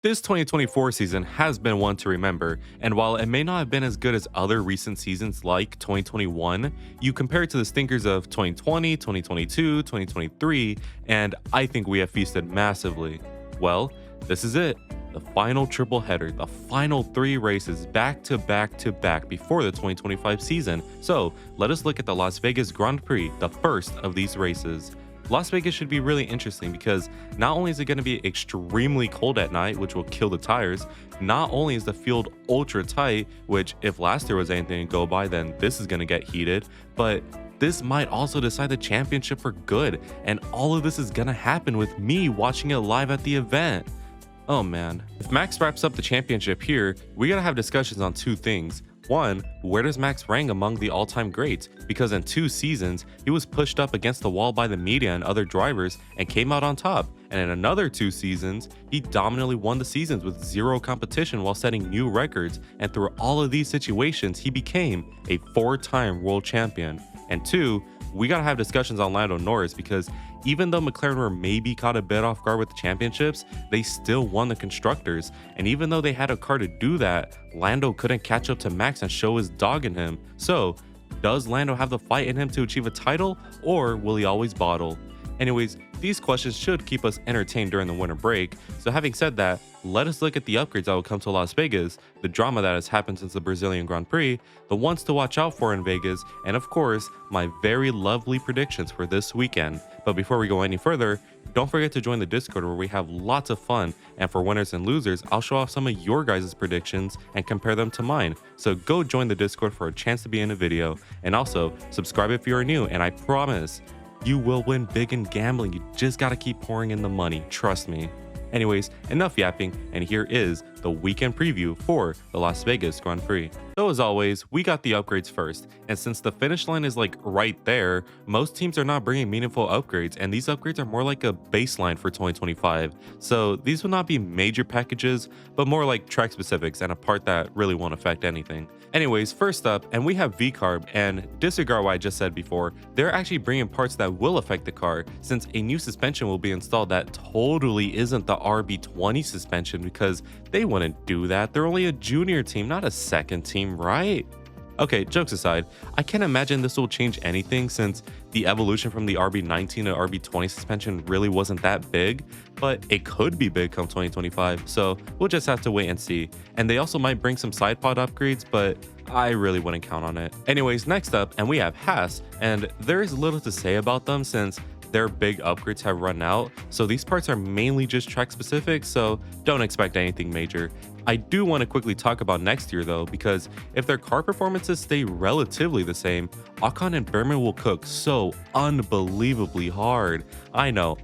This 2024 season has been one to remember, and while it may not have been as good as other recent seasons like 2021, you compare it to the stinkers of 2020, 2022, 2023, and I think we have feasted massively. Well, this is it. The final triple header, the final 3 races back to back to back before the 2025 season. So let us look at the Las Vegas Grand Prix, the first of these races. Las Vegas should be really interesting because not only is it going to be extremely cold at night, which will kill the tires, not only is the field ultra tight, which if last year was anything to go by, then this is going to get heated, but this might also decide the championship for good, and all of this is going to happen with me watching it live at the event. Oh man. If Max wraps up the championship here, we gotta have discussions on 2 things. One, where does Max rank among the all-time greats? Because in 2 seasons, he was pushed up against the wall by the media and other drivers and came out on top. And in another 2 seasons, he dominantly won the seasons with 0 competition while setting new records. And through all of these situations, he became a 4-time world champion. And 2, we gotta have discussions on Lando Norris because even though McLaren were maybe caught a bit off guard with the championships, they still won the constructors. And even though they had a car to do that, Lando couldn't catch up to Max and show his dog in him. So, does Lando have the fight in him to achieve a title, or will he always bottle? Anyways, these questions should keep us entertained during the winter break. So having said that, let us look at the upgrades that will come to Las Vegas, the drama that has happened since the Brazilian Grand Prix, the ones to watch out for in Vegas, and of course, my very lovely predictions for this weekend. But before we go any further, don't forget to join the Discord where we have lots of fun, and for winners and losers, I'll show off some of your guys' predictions and compare them to mine. So go join the Discord for a chance to be in a video, and also subscribe if you are new, and I promise, you will win big in gambling. You just gotta keep pouring in the money, trust me. Anyways, enough yapping, and here is the weekend preview for the Las Vegas Grand Prix. So as always, we got the upgrades first, and since the finish line is like right there, most teams are not bringing meaningful upgrades, and these upgrades are more like a baseline for 2025. So these will not be major packages, but more like track specifics and a part that really won't affect anything. Anyways, first up, and we have V-Carb, and disregard what I just said before, they're actually bringing parts that will affect the car, since a new suspension will be installed that totally isn't the RB20 suspension, because they wouldn't do that. They're only a junior team, not a second team, right? Okay, jokes aside, I can't imagine this will change anything since the evolution from the RB19 to RB20 suspension really wasn't that big, but it could be big come 2025, so we'll just have to wait and see. And they also might bring some side pod upgrades, but I really wouldn't count on it. Anyways, next up, and we have Haas, and there is little to say about them since their big upgrades have run out, so these parts are mainly just track specific, so don't expect anything major. I do want to quickly talk about next year though, because if their car performances stay relatively the same, Ocon and Berman will cook so unbelievably hard. I know,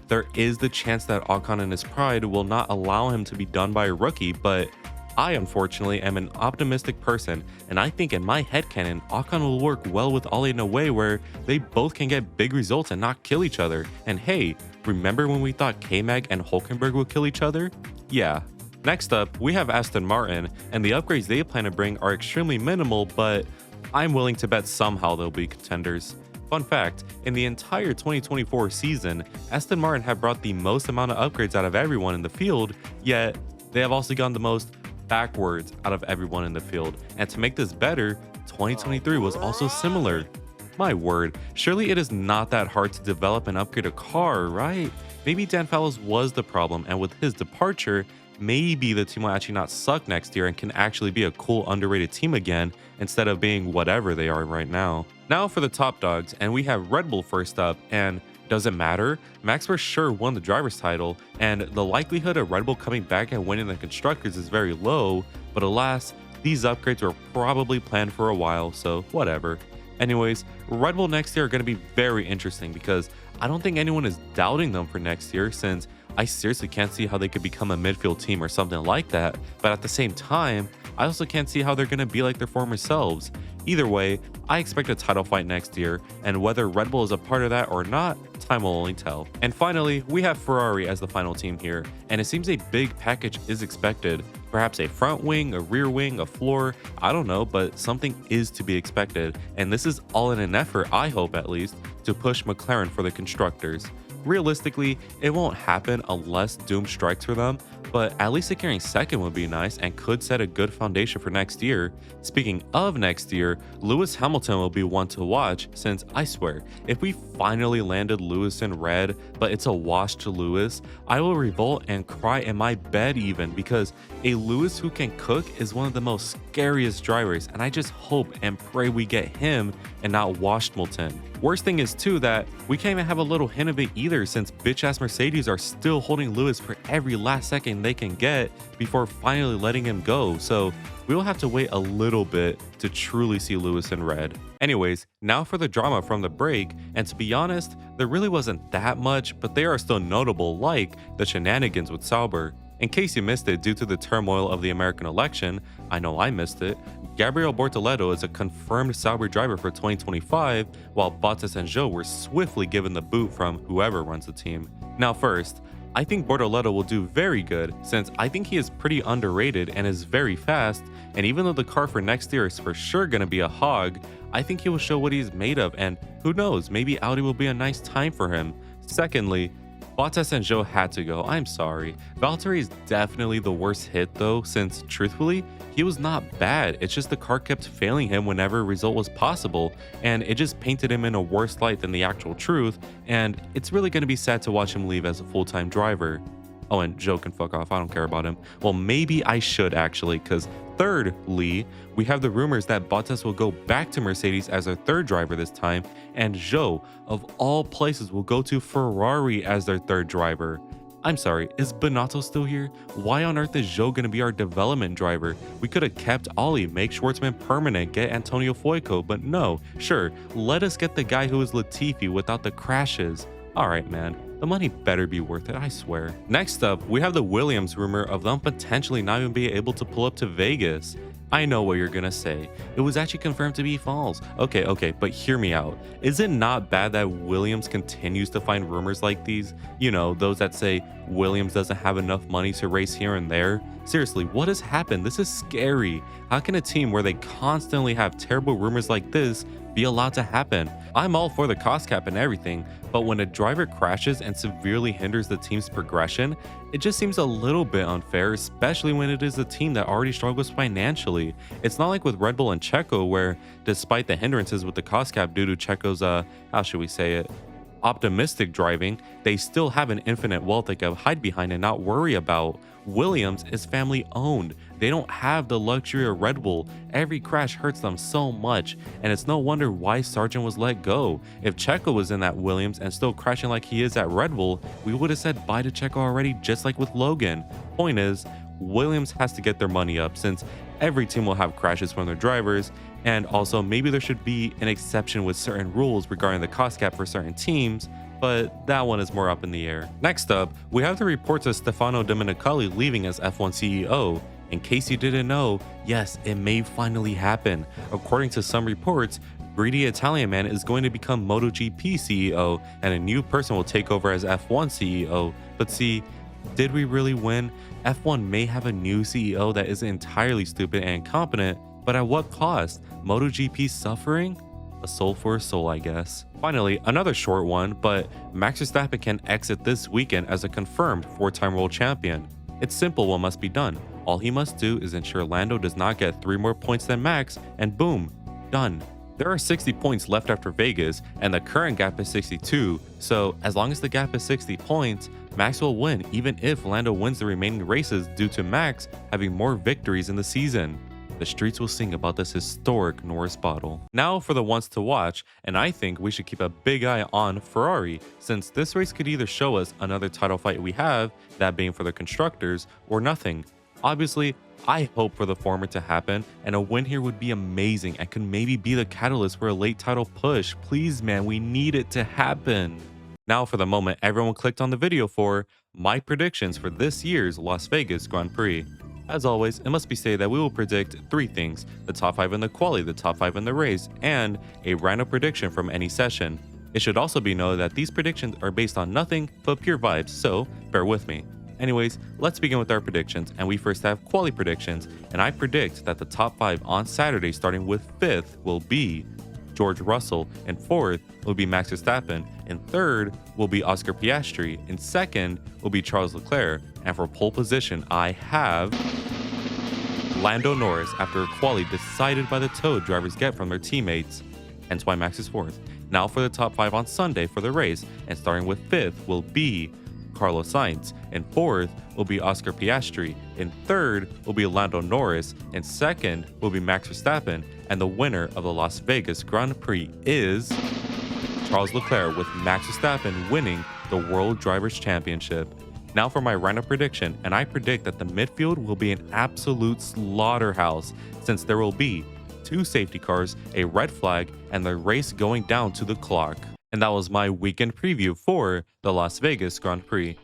there is the chance that Ocon and his pride will not allow him to be done by a rookie, but I unfortunately am an optimistic person, and I think in my headcanon, Ocon will work well with Ollie in a way where they both can get big results and not kill each other. And hey, remember when we thought K-Mag and Hulkenberg would kill each other? Yeah. Next up, we have Aston Martin, and the upgrades they plan to bring are extremely minimal, but I'm willing to bet somehow they'll be contenders. Fun fact, in the entire 2024 season, Aston Martin have brought the most amount of upgrades out of everyone in the field, yet they have also gone the most backwards out of everyone in the field. And to make this better, 2023 was also similar. My word, surely it is not that hard to develop and upgrade a car, right? Maybe Dan Fallows was the problem, and with his departure, maybe the team will actually not suck next year and can actually be a cool underrated team again instead of being whatever they are right now. Now for the top dogs, and we have Red Bull first up, and does it matter? Max for sure won the driver's title, and the likelihood of Red Bull coming back and winning the constructors is very low, but alas, these upgrades were probably planned for a while, so whatever. Anyways, Red Bull next year are going to be very interesting because I don't think anyone is doubting them for next year, since I seriously can't see how they could become a midfield team or something like that, but at the same time, I also can't see how they're going to be like their former selves. Either way, I expect a title fight next year, and whether Red Bull is a part of that or not, time will only tell. And finally, we have Ferrari as the final team here, and it seems a big package is expected. Perhaps a front wing, a rear wing, a floor, I don't know, but something is to be expected, and this is all in an effort, I hope at least, to push McLaren for the constructors. Realistically, it won't happen unless doom strikes for them, but at least securing second would be nice and could set a good foundation for next year. Speaking of next year, Lewis Hamilton will be one to watch since I swear, if we finally landed Lewis in red, but it's a wash to Lewis, I will revolt and cry in my bed even because a Lewis who can cook is one of the most scariest drivers, and I just hope and pray we get him and not Washington. Worst thing is too that we can't even have a little hint of it either since bitch ass Mercedes are still holding Lewis for every last second they can get before finally letting him go, so we will have to wait a little bit to truly see Lewis in red. Anyways, now for the drama from the break, and to be honest, there really wasn't that much, but they are still notable, like the shenanigans with Sauber. In case you missed it due to the turmoil of the American election, I know I missed it, Gabriel Bortoleto is a confirmed Sauber driver for 2025, while Bottas and Zhou were swiftly given the boot from whoever runs the team. Now first, I think Bortoleto will do very good since I think he is pretty underrated and is very fast, and even though the car for next year is for sure going to be a hog, I think he will show what he's made of, and who knows, maybe Audi will be a nice time for him. Secondly, Bottas and Zhou had to go, I'm sorry. Valtteri is definitely the worst hit though, since truthfully, he was not bad, it's just the car kept failing him whenever a result was possible, and it just painted him in a worse light than the actual truth, and it's really going to be sad to watch him leave as a full-time driver. Oh, and Zhou can fuck off, I don't care about him. Well, maybe I should actually, because thirdly, we have the rumors that Bottas will go back to Mercedes as their third driver this time, and Zhou, of all places, will go to Ferrari as their third driver. I'm sorry, is Binotto still here? Why on earth is Zhou gonna be our development driver? We could have kept Ollie, make Schwartzman permanent, get Antonio Fuoco, but no, sure, let us get the guy who is Latifi without the crashes. Alright man, the money better be worth it, I swear. Next up, we have the Williams rumor of them potentially not even being able to pull up to Vegas. I know what you're gonna say. It was actually confirmed to be false. Okay, but hear me out. Is it not bad that Williams continues to find rumors like these? You know, those that say Williams doesn't have enough money to race here and there? Seriously, what has happened? This is scary. How can a team where they constantly have terrible rumors like this be allowed to happen? I'm all for the cost cap and everything, but when a driver crashes and severely hinders the team's progression, it just seems a little bit unfair, especially when it is a team that already struggles financially. It's not like with Red Bull and Checo where, despite the hindrances with the cost cap due to Checo's, how should we say it, optimistic driving, they still have an infinite wealth they can hide behind and not worry about. Williams is family owned. They don't have the luxury of Red Bull. Every crash hurts them so much, and it's no wonder why Sargent was let go. If Checo was in that Williams and still crashing like he is at Red Bull, we would have said bye to Checo already, just like with Logan. Point is, Williams has to get their money up since every team will have crashes from their drivers, and also maybe there should be an exception with certain rules regarding the cost cap for certain teams, but that one is more up in the air. Next up, we have the reports of Stefano Domenicali leaving as F1 CEO. In case you didn't know, yes, it may finally happen. According to some reports, greedy Italian man is going to become MotoGP CEO, and a new person will take over as F1 CEO. But see, did we really win? F1 may have a new CEO that isn't entirely stupid and incompetent, but at what cost? MotoGP suffering? A soul for a soul, I guess. Finally, another short one, but Max Verstappen can exit this weekend as a confirmed 4-time world champion. It's simple what must be done. All he must do is ensure Lando does not get 3 more points than Max, and boom, done. There are 60 points left after Vegas, and the current gap is 62, so as long as the gap is 60 points, Max will win even if Lando wins the remaining races due to Max having more victories in the season. The streets will sing about this historic Norris bottle. Now for the ones to watch, and I think we should keep a big eye on Ferrari, since this race could either show us another title fight we have, that being for the constructors, or nothing. Obviously, I hope for the former to happen, and a win here would be amazing and could maybe be the catalyst for a late title push. Please man, we need it to happen. Now for the moment everyone clicked on the video for, my predictions for this year's Las Vegas Grand Prix. As always, it must be stated that we will predict 3 things: the top 5 in the quali, the top 5 in the race, and a random prediction from any session. It should also be noted that these predictions are based on nothing but pure vibes, so bear with me. Anyways, let's begin with our predictions, and we first have quali predictions, and I predict that the top 5 on Saturday starting with 5th will be George Russell. In fourth will be Max Verstappen. In third will be Oscar Piastri. In second will be Charles Leclerc. And for pole position, I have Lando Norris after a quali decided by the toe drivers get from their teammates. Hence why Max is fourth. Now for the top 5 on Sunday for the race, and starting with 5th will be Carlos Sainz. In 4th will be Oscar Piastri. In 3rd will be Lando Norris. In 2nd will be Max Verstappen. And the winner of the Las Vegas Grand Prix is Charles Leclerc, with Max Verstappen winning the World Drivers' Championship. Now for my random prediction, and I predict that the midfield will be an absolute slaughterhouse since there will be 2 safety cars, a red flag, and the race going down to the clock. And that was my weekend preview for the Las Vegas Grand Prix.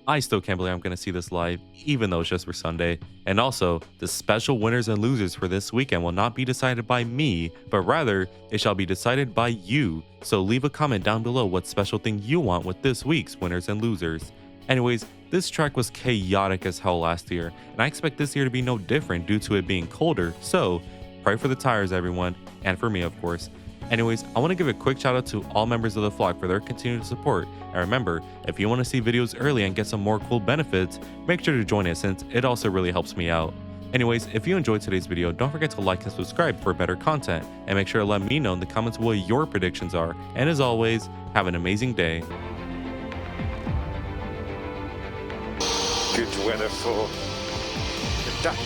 I still can't believe I'm going to see this live, even though it's just for Sunday. And also, the special winners and losers for this weekend will not be decided by me, but rather, it shall be decided by you. So leave a comment down below what special thing you want with this week's winners and losers. Anyways, this track was chaotic as hell last year, and I expect this year to be no different due to it being colder, so pray for the tires, everyone, and for me, of course. Anyways, I want to give a quick shout out to all members of the vlog for their continued support. And remember, if you want to see videos early and get some more cool benefits, make sure to join us since it also really helps me out. Anyways, if you enjoyed today's video, don't forget to like and subscribe for better content, and make sure to let me know in the comments what your predictions are. And as always, have an amazing day. Good weather for the duck.